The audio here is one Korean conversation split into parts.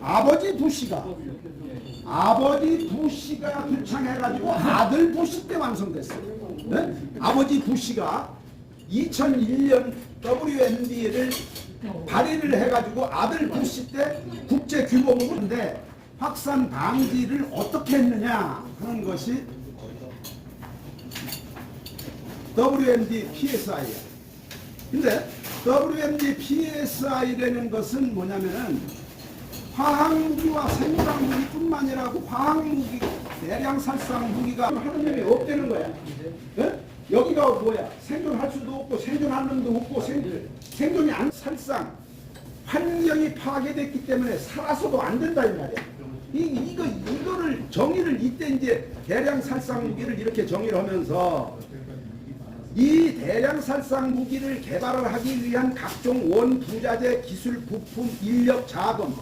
아버지 부시가 두창해가지고 아들 부시 때 완성됐어요. 네? 아버지 부시가 2001년 WNB를 발의를 해가지고 아들 부시 때 국제 규모문인데 확산 방지를 어떻게 했느냐 하는 것이 WND PSI야. 근데 WND PSI라는 것은 뭐냐면은 화학무기와 생물학무기뿐만 아니라 화학무기, 대량 살상 무기가 하는 힘이 없다는 거야. 네? 여기가 뭐야? 생존할 수도 없고 생존하는 놈도 없고 생존이 안 살상 환경이 파괴됐기 때문에 살아서도 안 된다 이 말이야. 이거를 정의를 이때 이제 대량 살상 무기를 이렇게 정의를 하면서 이 대량 살상 무기를 개발을 하기 위한 각종 원, 부자재, 기술, 부품, 인력, 자금,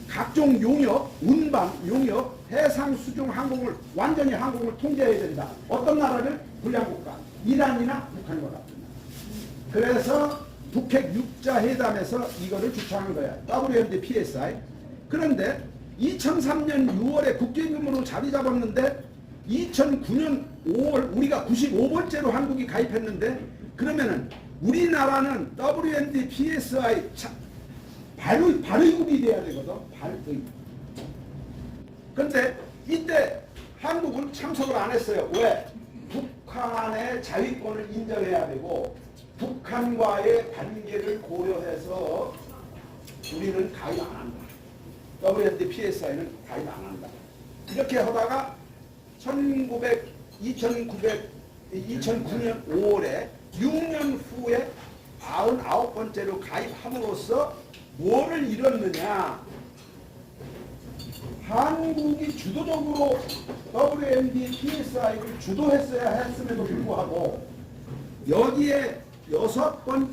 각종 용역, 운반, 용역, 해상, 수중, 항공을 완전히 항공을 통제해야 된다. 어떤 나라를? 불량국가. 이란이나 북한과 같은 나라. 그래서 북핵 6자 회담에서 이거를 주창한 거야. WND PSI. 그런데 2003년 6월에 국제규모로 자리 잡았는데 2009년 5월 우리가 95번째로 한국이 가입했는데 그러면은 우리나라는 WND PSI 발의국이 돼야 되거든. 발의. 근데 이때 한국은 참석을 안 했어요. 왜? 북한의 자위권을 인정해야 되고 북한과의 관계를 고려해서 우리는 가입 안 한다. WND PSI는 가입 안 한다. 이렇게 하다가 2009년 5월에 6년 후에 99번째로 가입함으로써 뭐를 이뤘느냐. 한국이 주도적으로 WND PSI를 주도했어야 했음에도 불구하고 여기에 6번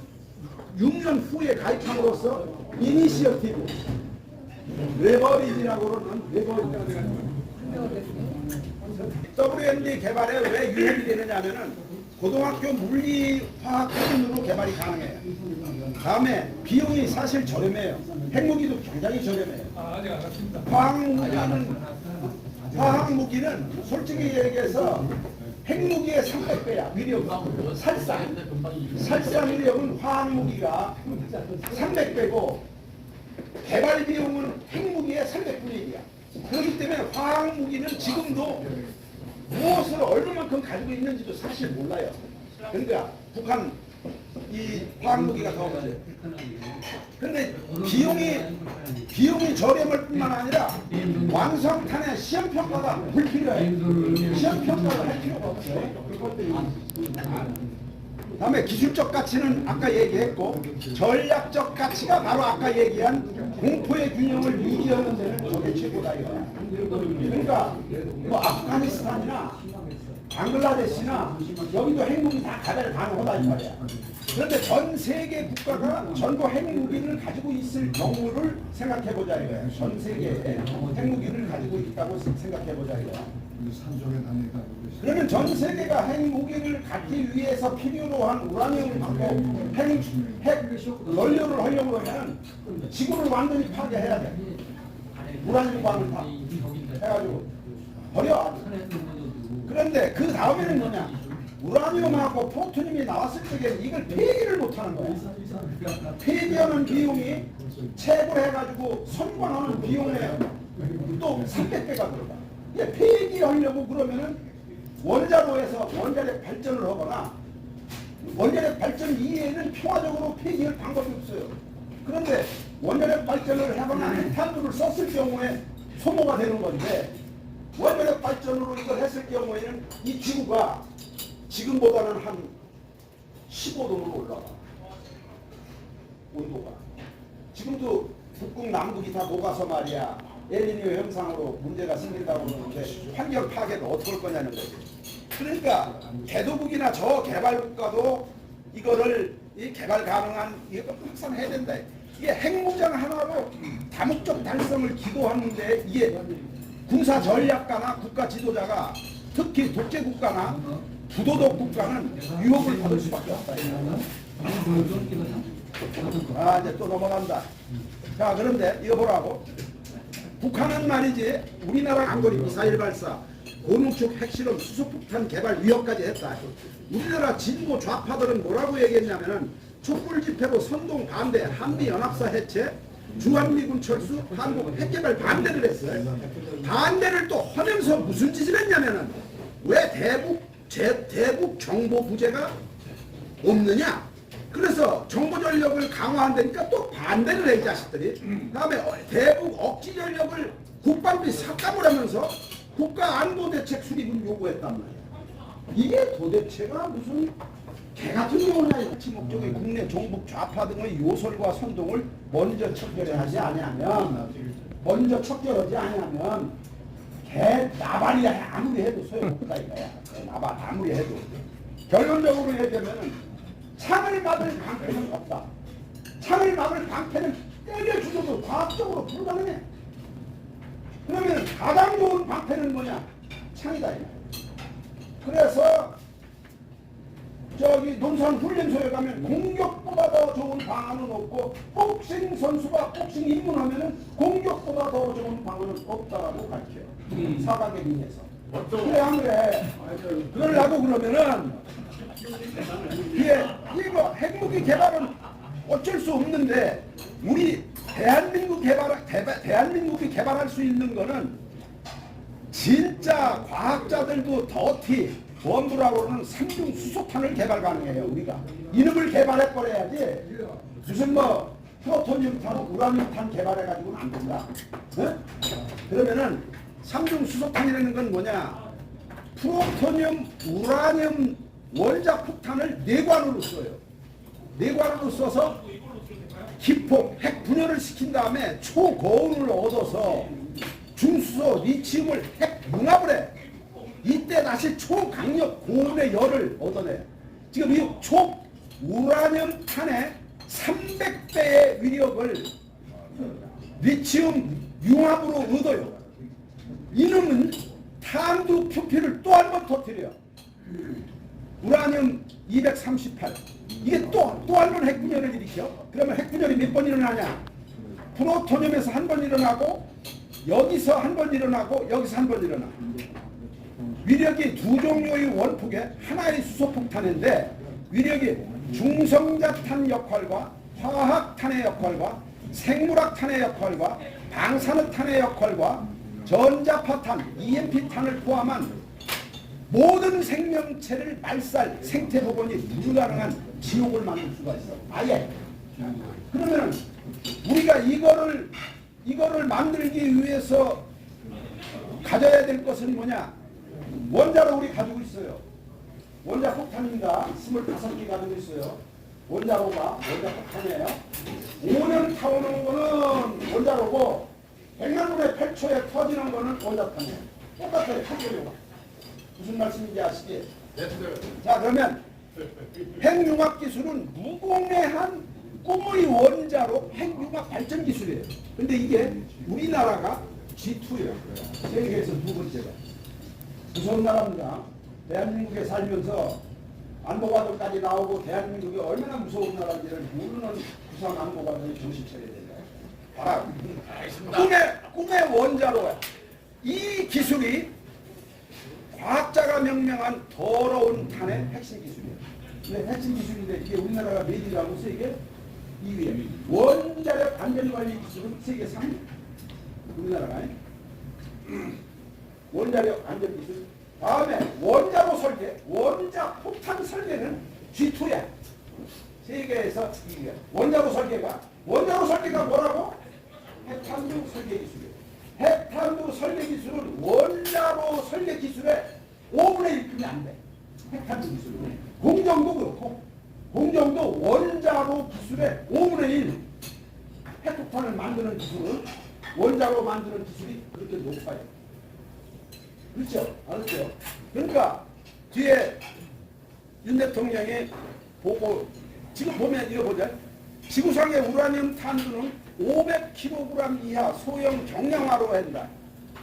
6년 후에 가입함으로써 이니시어티브 레버리지라고 그러는 레버리지 WND 개발에 왜 유효이 되느냐 하면은 고등학교 물리화학 수준으로 개발이 가능해요. 다음에 비용이 사실 저렴해요. 핵무기도 굉장히 저렴해요. 아직 안 왔습니다. 화학무기는 솔직히 얘기해서 핵무기의 300배야. 위력은. 살상 위력은 화학무기가 300배고 개발 비용은 핵무기의 300분의 1이야. 그렇기 때문에 화학무기는 지금도 무엇을 얼마만큼 가지고 있는지도 사실 몰라요. 그러니까 북한 이 화학무기가 더 문제예요. 근데 비용이 저렴할 뿐만 아니라 완성탄의 시험평가가 불필요해요. 시험평가를 할 필요가 없어요. 다음에 기술적 가치는 아까 얘기했고 전략적 가치가 바로 아까 얘기한 공포의 균형을 유지하는 데는 저게 최고다 이거야. 그러니까 뭐 아프가니스탄이나 방글라데시나 여기도 핵무기 다 개발 가능하다 이 말이야. 그런데 전 세계 국가가 전부 핵무기를 가지고 있을 경우를 생각해보자 이거야. 전 세계에 핵무기를 가지고 있다고 생각해보자 이거야. 그러면 전 세계가 핵무기를 갖기 위해서 필요로 한 우라늄을 갖고 핵 연료를 하려고 하면 지구를 완전히 파괴해야 돼. 우라늄광을 다 해가지고 버려. 그런데 그 다음에는 뭐냐? 우라늄하고 포토늄이 나왔을 적에 이걸 폐기를 못하는 거야. 폐기하는 비용이 채굴해가지고 선광하는 비용에 또 300배가 들어가. 폐기하려고 그러면은 원자로에서 원자력 발전을 하거나 원자력 발전 이외에는 평화적으로 폐기할 방법이 없어요. 그런데 원자력 발전을 하거나 핵탄두를 썼을 경우에 소모가 되는 건데 원자력 발전으로 이걸 했을 경우에는 이 지구가 지금보다는 한 15도로 올라가. 온도가. 지금도 북극 남극이 다 녹아서 말이야. 엘니뇨 현상으로 문제가 생긴다고 그러는데 환경 파괴가 어떻게 할 거냐는 거지. 그러니까 개도국이나 저 개발국가도 이거를 이 개발 가능한 이거 확산해야 된다. 이게 핵무장 하나로 다목적 달성을 기도하는데 이게 군사 전략가나 국가 지도자가 특히 독재 국가나 부도덕 국가는 유혹을 받을 수밖에 없다. 아 이제 또 넘어간다. 자 그런데 이거 보라고. 북한은 말이지 우리나라 장거리 미사일 발사, 고농축 핵실험, 수소폭탄 개발 위협까지 했다. 우리나라 진보 좌파들은 뭐라고 얘기했냐면은 촛불 집회로 선동 반대, 한미연합사 해체, 주한미군 철수, 한국 핵개발 반대를 했어요. 반대를 또 하면서 무슨 짓을 했냐면은 왜 대북 정보 부재가 없느냐? 그래서 정보 전력을 강화한다니까 또 반대를 해, 이 자식들이. 다음에 대북 억지 전력을 국방비 삭감을 하면서 국가안보대책 수립을 요구했단 말이야. 이게 도대체가 무슨 개 같은 경우냐. 정치 목적의 국내 종북 좌파 등의 요설과 선동을 먼저 척결하지 아니하면, 개 나발이 아무리 해도 소용없다 이거야. 나발 아무리 해도. 결론적으로 얘기하면 창을 막을 방패는 없다. 창을 막을 방패는 때려주셔도 과학적으로 불가능해. 그러면 가장 좋은 방패는 뭐냐? 창이다. 그래서 저기 논산훈련소에 가면 공격보다 더 좋은 방안은 없고, 복싱 선수가 복싱 입문하면 공격보다 더 좋은 방안은 없다라고 가르쳐요. 사각의 민에서. 그래 안 그래? 그러려고 그러면은 이거 핵무기 개발은 어쩔 수 없는데, 우리 대한민국이 개발할 수 있는 거는 진짜 과학자들도 더티 원부라고는 삼중 수소탄을 개발 가능해요. 우리가 이놈을 개발해 버려야지 무슨 뭐 플루토늄탄, 우라늄탄 개발해가지고는 안 된다. 네? 그러면은 삼중 수소탄이라는 건 뭐냐? 플루토늄, 우라늄 원자 폭탄을 내관으로 써요. 내관으로 써서 기폭, 핵 분열을 시킨 다음에 초고온을 얻어서 중수소, 리튬을 핵 융합을 해. 이때 다시 초강력 고온의 열을 얻어내. 지금 이 우라늄 탄의 300배의 위력을 리튬 융합으로 얻어요. 이놈은 탄두 표피를 또 한 번 터뜨려요. 우라늄 238. 이게 또 한 번 핵분열을 일으켜. 그러면 핵분열이 몇 번 일어나냐? 프로토늄에서 한 번 일어나고, 여기서 한 번 일어나고, 여기서 한 번 일어나. 위력이 두 종류의 원폭에 하나의 수소폭탄인데, 위력이 중성자탄 역할과 화학탄의 역할과 생물학탄의 역할과 방사능탄의 역할과 전자파탄, EMP탄을 포함한 모든 생명체를 말살, 생태 복원이 불가능한 지옥을 만들 수가 있어. 아예. 그러면 우리가 이거를 만들기 위해서 가져야 될 것은 뭐냐? 원자로 우리 가지고 있어요. 원자 폭탄입니다. 25개 가지고 있어요. 원자 폭탄이에요. 5년 타오는 거는 원자로고, 100만 분의 8초에 터지는 거는 원자탄이에요. 똑같아요. 탄소류가. 무슨 말씀인지 아시지? 자, 그러면 핵융합 기술은 무공해한 꿈의 원자로 핵융합 발전 기술이에요. 근데 이게 우리나라가 G2예요. 세계에서 두 번째가. 무서운 나라입니다. 대한민국에 살면서 안보관들까지 나오고 대한민국이 얼마나 무서운 나라인지를 모르는 부산 안보관들이 정신 차려야 된다. 꿈의 원자로야. 이 기술이 과학자가 명명한 더러운 탄의 핵심 기술이에요. 근데 핵심 기술인데 이게 우리나라가 메디라고 해서 이게 2위에. 원자력 안전관리 기술은 세계 3위. 우리나라가. 원자력 안전 기술. 다음에 원자로 설계, 원자 폭탄 설계는 G2야. 세계에서 2위야. 원자로 설계가 뭐라고? 핵탄두 설계 기술이에요. 핵탄두 설계 기술은 원자로 설계 기술의 5분의 1뿐이 안 돼. 핵탄두 기술은. 공정도 그렇고, 공정도 원자로 기술의 5분의 1. 핵폭탄을 만드는 기술은, 원자로 만드는 기술이 그렇게 높아요. 그렇죠? 알았죠? 그러니까 뒤에 윤 대통령이 보고, 지금 보면 이거 보자. 지구상의 우라늄 탄두는 500kg 이하 소형 경량화로 한다.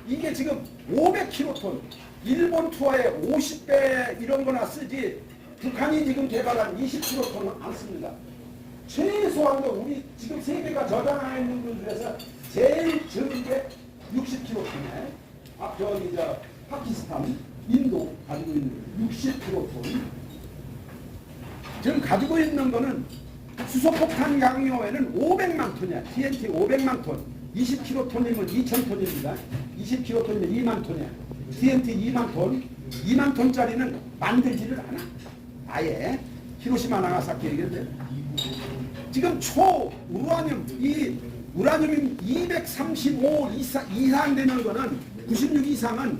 이게 지금 500kg. 일본 투하에 50배 이런 거나 쓰지, 북한이 지금 개발한 20kg는 안 씁니다. 최소한도 우리 지금 세계가 저장하고 있는 것 중에서 제일 적은 게 60kg톤에 저기 파키스탄, 인도 가지고 있는 60kg. 지금 가지고 있는 거는 수소폭탄 강요에는 500만 톤이야. TNT 500만 톤. 20kg톤이면 2,000톤입니다. 20kg톤이면 2만 톤이야. TNT 2만 톤. 2만 톤짜리는 만들지를 않아. 아예. 히로시마 나가사키 얘기인데. 지금 우라늄, 이 우라늄이 235 이상 되는 거는 96 이상은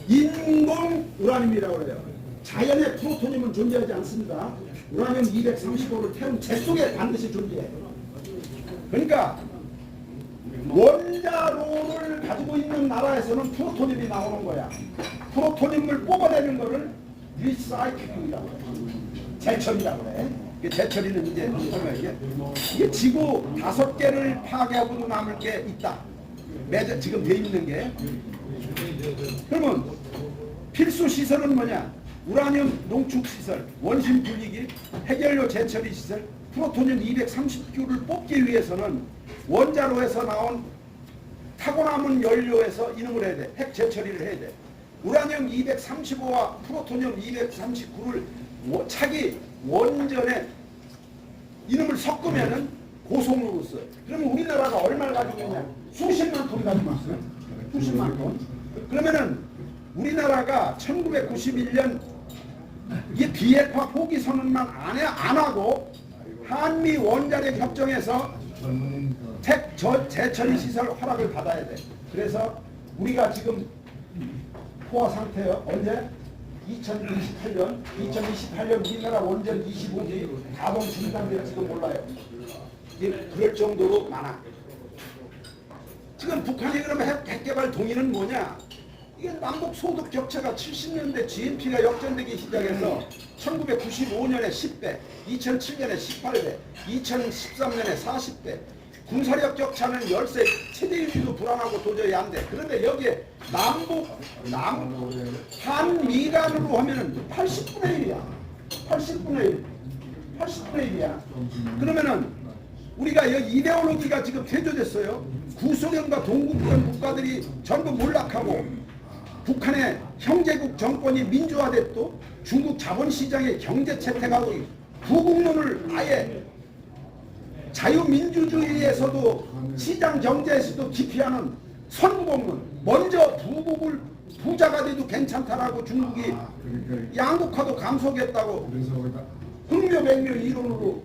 인공 우라늄이라고 그래요. 자연의 프로토늄은 존재하지 않습니다. 우라늄 235를 태운 재 속에 반드시 존재해요. 그러니까 원자로를 가지고 있는 나라에서는 프로토늄이 나오는 거야. 프로토늄을 뽑아내는 거를 리사이클링이라고 해요. 재처리라고 그래. 재처리는 이제 이게 지구 5개를 파괴하고도 남을 게 있다. 지금 돼 있는 게. 그러면 필수 시설은 뭐냐? 우라늄 농축 시설, 원심 분리기, 핵연료 재처리 시설, 프로토늄 230Q를 뽑기 위해서는 원자로에서 나온 타고 남은 연료에서 이놈을 해야 돼. 핵 재처리를 해야 돼. 우라늄 235와 프로토늄 239를 차기 원전에 이놈을 섞으면은 고속으로 써. 그러면 우리나라가 얼마를 가지고 있냐? 수십만 톤 가지고 있어요. 수십만 톤. 그러면은 우리나라가 1991년 이 비핵화 포기 선언만 안 하고 한미 원자력 협정에서 재처리 시설 허락을 받아야 돼. 그래서 우리가 지금 포화 상태요. 언제? 2028년 우리나라 원전 25기 가동 중단될지도 몰라요. 그럴 정도로 많아. 지금 북한이 그러면 핵 개발 동의는 뭐냐? 이게 남북 소득 격차가 70년대 GNP가 역전되기 시작해서 1995년에 10배, 2007년에 18배, 2013년에 40배, 군사력 격차는 13, 체제 유지도 불안하고 도저히 안 돼. 그런데 여기에 한미 간으로 하면은 80분의 1이야. 80분의 1이야. 그러면은 우리가 여기 이데올로기가 지금 퇴조됐어요. 구소련과 동국권 국가들이 전부 몰락하고 북한의 형제국 정권이 민주화됐고 중국 자본시장의 경제 채택하고 부국론을 아예 자유민주주의에서도 시장 경제에서도 기피하는 선구공론. 먼저 부국을 부자가 돼도 괜찮다라고 중국이 양극화도 감속했다고 흥묘백묘 이론으로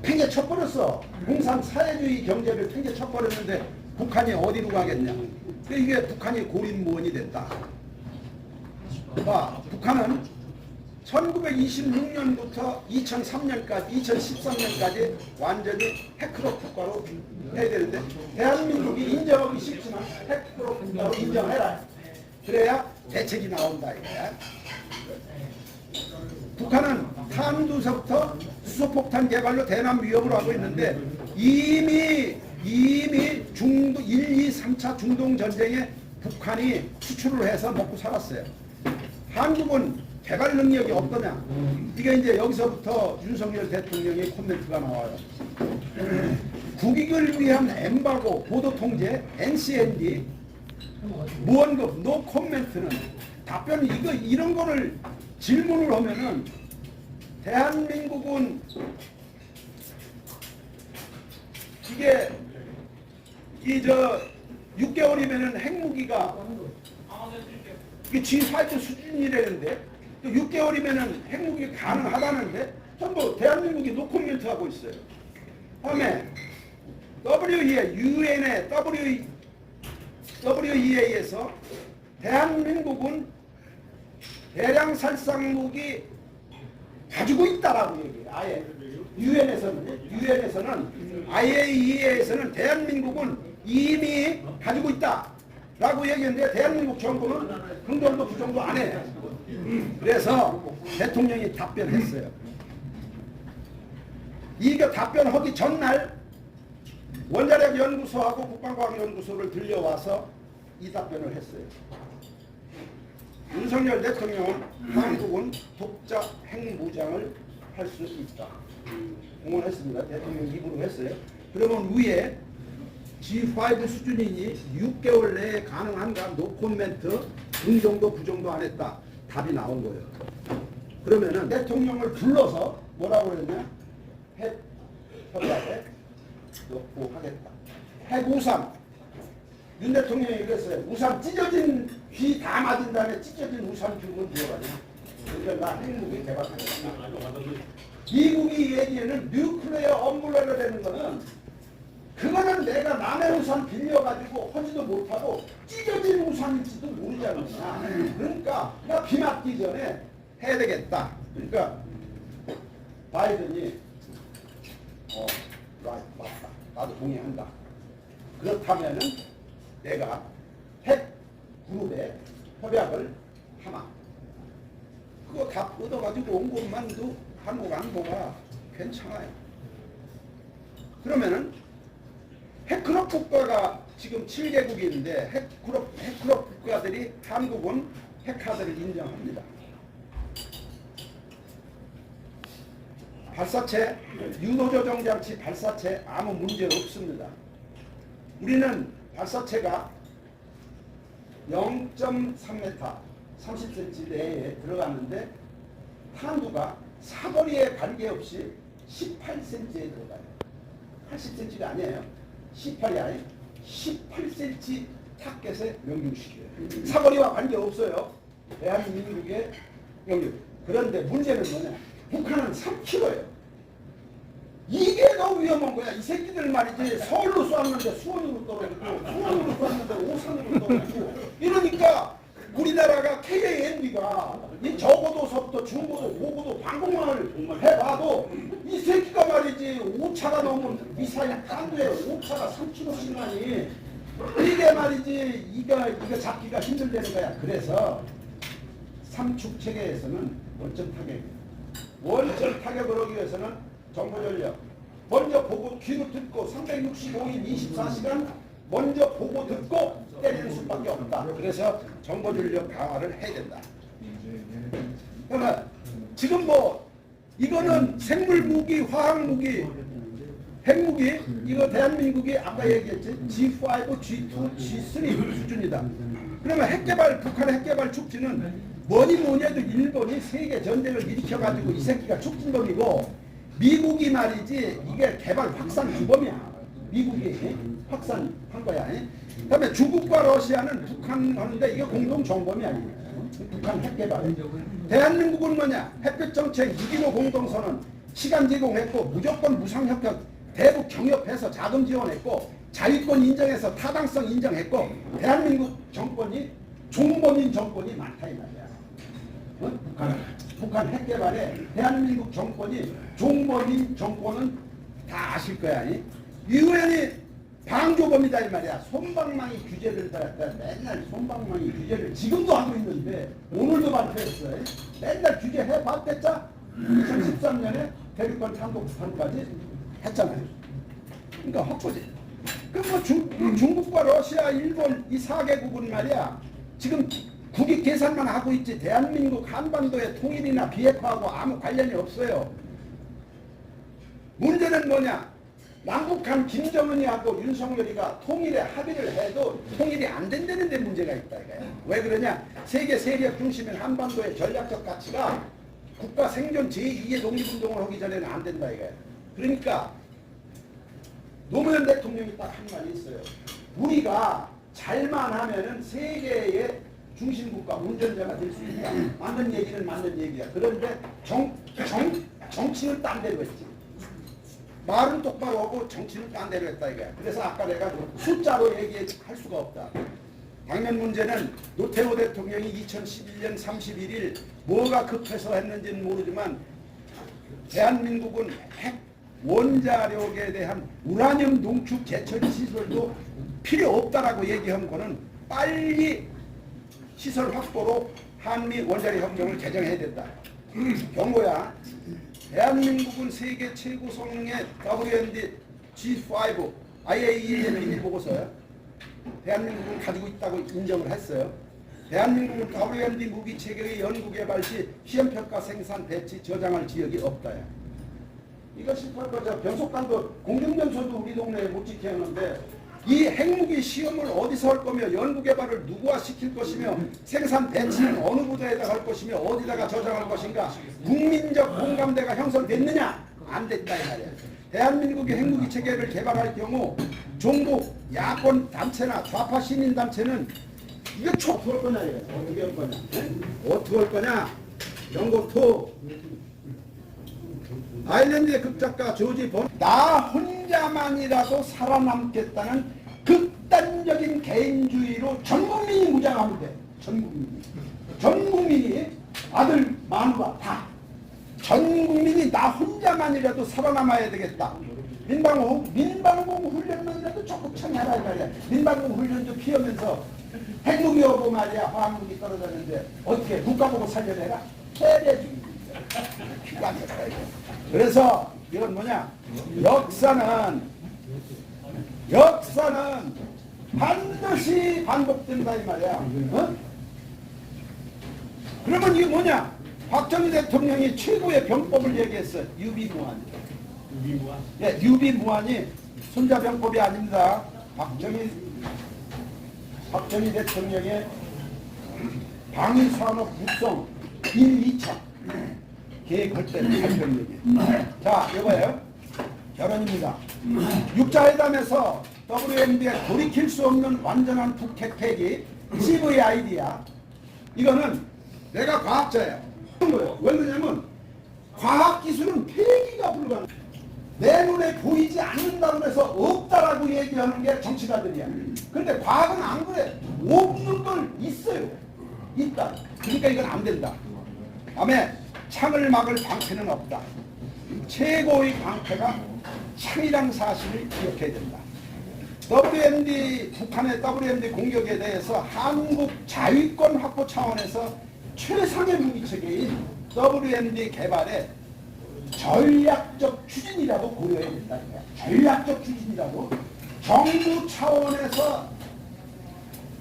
팽개쳐버렸어. 공산사회주의 경제를 팽개쳐버렸는데 북한이 어디로 가겠냐. 이게 북한이 고립무원이 됐다. 북한은 1926년부터 2013년까지 완전히 핵크롭 국가로 해야 되는데 대한민국이 인정하기 쉽지만 핵크롭 국가로 인정해라. 그래야 대책이 나온다 이거야. 북한은 탄두서부터 수소폭탄 개발로 대남 위협을 하고 있는데 이미 중동 1, 2, 3차 중동 전쟁에 북한이 수출을 해서 먹고 살았어요. 한국은 개발 능력이 없더냐? 이게 이제 여기서부터 윤석열 대통령의 코멘트가 나와요. 국익을 위한 엠바고 보도 통제 NCND 무언급 노 코멘트는 답변 이런 거를 질문을 하면은 대한민국은 이게 6개월이면은 핵무기가 이게 G5 수준이라는데 6개월이면은 핵무기 가능하다는데 전부 대한민국이 노코멘트 하고 있어요. 다음에 WEA에서 대한민국은 대량 살상무기 가지고 있다라고 얘기해요. 아예 유엔에서는 IAEA에서는 대한민국은 이미 가지고 있다라고 얘기했는데 대한민국 정부는 긍정도 부정도 안 해. 그래서 대통령이 답변했어요. 이거 답변하기 전날 원자력 연구소하고 국방과학연구소를 들려와서 이 답변을 했어요. 윤석열 대통령은 한국은 독자 핵무장을 할 수 있다. 공언했습니다. 대통령 입으로 했어요. 그러면 위에 G5 수준이니 6개월 내에 가능한가? 노 코멘트, 긍정도 부정도 안 했다. 답이 나온 거예요. 그러면은 대통령을 불러서 뭐라고 그랬냐? 핵 협약에 넣고 하겠다. 핵 우산. 윤 대통령이 그랬어요. 우산 찢어진 귀 다 맞은 다음에 찢어진 우산 주면 들어가냐. 그러니까 나 핵무기 개발하겠다. 미국이 얘기에는 뉴클레어 엄블러를 되는 거는 그거는 내가 남의 우산 빌려가지고 하지도 못하고 찢어진 우산일지도 모르지 않느냐. 그러니까 나 비 맞기 전에 해야 되겠다. 그러니까 바이든이 맞다. 나도 동의한다. 그렇다면은 내가 핵 그룹에 협약을 하마. 그거 다 얻어가지고 온 것만도 한국 안보가 괜찮아요. 그러면은 핵클럽 국가가 지금 7개국인데 핵클럽 국가들이 한국은 핵카드를 인정합니다. 발사체, 유도조정 장치 발사체 아무 문제 없습니다. 우리는 발사체가 0.3m, 30cm 내에 들어가는데 탄두가 사거리에 관계없이 18cm에 들어가요. 80cm가 아니에요. 18이 아니 18cm 타켓에 명중시켜요. 사거리와 관계없어요. 대한민국의 명중. 그런데 문제는 뭐냐? 북한은 3km예요. 이게 너무 위험한 거야. 이 새끼들 말이지. 서울로 쏘았는데 수원으로 떨어지고 수원으로 쏘았는데 오산으로 떨어지고 이러니까 우리나라가 KANB가 이 저고도서부터 중고도, 고고도 방공망을 해봐도 이 새끼가 말이지 5차가 넘은 미사일 탄두에 5차가 3km씩만이 이게 말이지 이거 잡기가 힘들다는 거야. 그래서 삼축 체계에서는 원점 타격. 원점 타격을 하기 위해서는 정보전력 먼저 보고 귀로 듣고 365일 24시간 먼저 보고 듣고 때리는 수밖에 없다. 그래서 정보전력 강화를 해야 된다. 그러면 지금 뭐 이거는 생물무기, 화학무기, 핵무기 이거 대한민국이 아까 얘기했지 G5, G2, G3 수준이다. 그러면 핵개발 북한의 핵개발 촉진은 뭐니 해도 일본이 세계 전쟁을 일으켜가지고 이 새끼가 촉진범이고 미국이 말이지 이게 개발 확산 주범이야. 미국이 확산한 거야. 그 다음에 중국과 러시아는 북한 하는데 이게 공동 정범이 아니에요. 북한 핵개발. 대한민국은 뭐냐? 햇빛정책 6.15 공동선언 시간 제공했고 무조건 무상협력 대북 경협해서 자금 지원했고 자유권 인정해서 타당성 인정했고 대한민국 정권이 종범인 정권이 많다 이 말이야. 북한 핵개발에 대한민국 정권이 종범인 정권은 다 아실 거야. 유엔이 방조범이다 이 말이야. 솜방망이 규제를 맨날 솜방망이 규제를 지금도 하고 있는데 오늘도 발표했어요. 맨날 규제해봤댔자 2013년에 대륙간 탄도 북한까지 했잖아요. 그러니까 헛거지. 그럼 뭐 중국과 러시아, 일본 이 4개국은 말이야. 지금 국익 계산만 하고 있지 대한민국 한반도의 통일이나 비핵화하고 아무 관련이 없어요. 문제는 뭐냐? 남북한 김정은이하고 윤석열이가 통일에 합의를 해도 통일이 안 된다는 데 문제가 있다 이거야. 왜 그러냐? 세계 세력 중심인 한반도의 전략적 가치가 국가 생존 제2의 독립운동을 하기 전에는 안 된다 이거야. 그러니까 노무현 대통령이 딱 한 말이 있어요. 우리가 잘만 하면은 세계의 중심국가 운전자가 될 수 있다. 맞는 얘기는 맞는 얘기야. 그런데 정치는 딴 데로 했지. 말은 똑바로 하고 정치는 딴 데로 했다 이거야. 그래서 아까 내가 숫자로 얘기할 수가 없다. 당면 문제는 노태우 대통령이 2011년 31일 뭐가 급해서 했는지는 모르지만 대한민국은 핵 원자력에 대한 우라늄 농축 재처리 시설도 필요 없다라고 얘기한 거는 빨리 시설 확보로 한미 원자력 협정을 개정해야 된다. 경고야. 대한민국은 세계 최고 성능의 WMD G5 IAEA 비밀 보고서요. 대한민국은 가지고 있다고 인정을 했어요. 대한민국은 WMD 무기 체계의 연구 개발 시 시험 평가 생산 배치 저장할 지역이 없다야. 이거 18번 변속관도 공중전소도 우리 동네에 못 지켰는데 이 핵무기 시험을 어디서 할 거며 연구개발을 누구와 시킬 것이며 생산 배치는 어느 부대에다 할 것이며 어디다가 저장할 것인가 국민적 공감대가 형성됐느냐? 안 됐다 이 말이야. 대한민국의 핵무기 체계를 개발할 경우 종북 야권 단체나 좌파 시민 단체는 이거 어떻게 할 거냐? 이거. 어떻게 할 거냐? 어떻게 할 거냐? 연구토 아일랜드의 극작가 조지 본 나 혼자만이라도 살아남겠다는 극단적인 개인주의로 전 국민이 무장하면 돼. 전 국민이 아들 마누라 다 전 국민이 나 혼자만이라도 살아남아야 되겠다. 민방공 훈련만이라도 적극 해라 이 말이야. 민방공 훈련 좀 피하면서 핵무기 오고 말이야 화학무기 떨어졌는데 어떻게 국가 보고 살려내라? 해내주기. 기가 막혀. 그래서 이건 뭐냐? 역사는 반드시 반복된다 이 말이야. 어? 그러면 이게 뭐냐? 박정희 대통령이 최고의 병법을 얘기했어. 유비무환. 예, 유비무환이 손자병법이 아닙니다. 박정희 대통령의 방위산업 육성 1, 2차 계획할 때는 발표입니다. 자, 이거예요. 결론입니다. 육자회담에서 WMD에 돌이킬 수 없는 완전한 북핵 폐기 CVID야. 이거는 내가 과학자예요. 왜 그러냐면 과학기술은 폐기가 불가능해. 내 눈에 보이지 않는다고 해서 없다라고 얘기하는 게 정치가들이야. 근데 과학은 안 그래. 없는 걸 있어요. 있다. 그러니까 이건 안 된다. 다음에 창을 막을 방패는 없다. 최고의 방패가 창이란 사실을 기억해야 된다. 북한의 WMD 공격에 대해서 한국 자위권 확보 차원에서 최상의 무기체계인 WMD 개발의 전략적 추진이라고 고려해야 된다. 전략적 추진이라고 정부 차원에서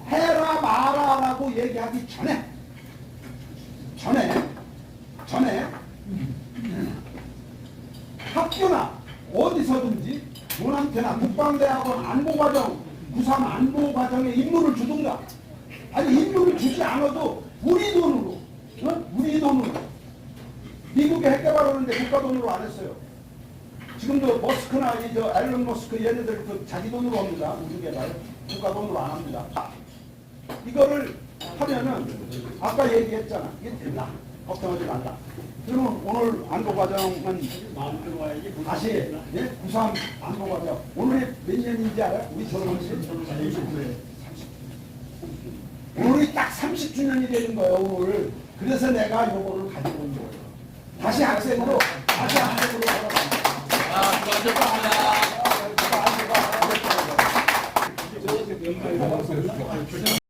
해라 마라라고 얘기하기 전에 학교나 어디서든지 누구한테나 국방대학원 안보과정, 구3 안보과정에 임무를 주든가 아니 임무를 주지 않아도 우리 돈으로 미국에 핵개발하는데 국가 돈으로 안 했어요. 지금도 머스크나 앨런 머스크 얘네들 그 자기 돈으로 합니다. 우주개발 국가 돈으로 안 합니다. 이거를 하면은 아까 얘기했잖아. 이게 된다. 걱정하지 말라. 그러면 오늘 안보과정은 다시 예? 구3 안보과정 오늘이 몇 년인지 알아요? 우리 결혼한 지 오늘이 딱 30주년이 되는 거예요. 오늘. 그래서 내가 요거를 가지고 온 거예요. 다시 학생으로 돌아갑니다.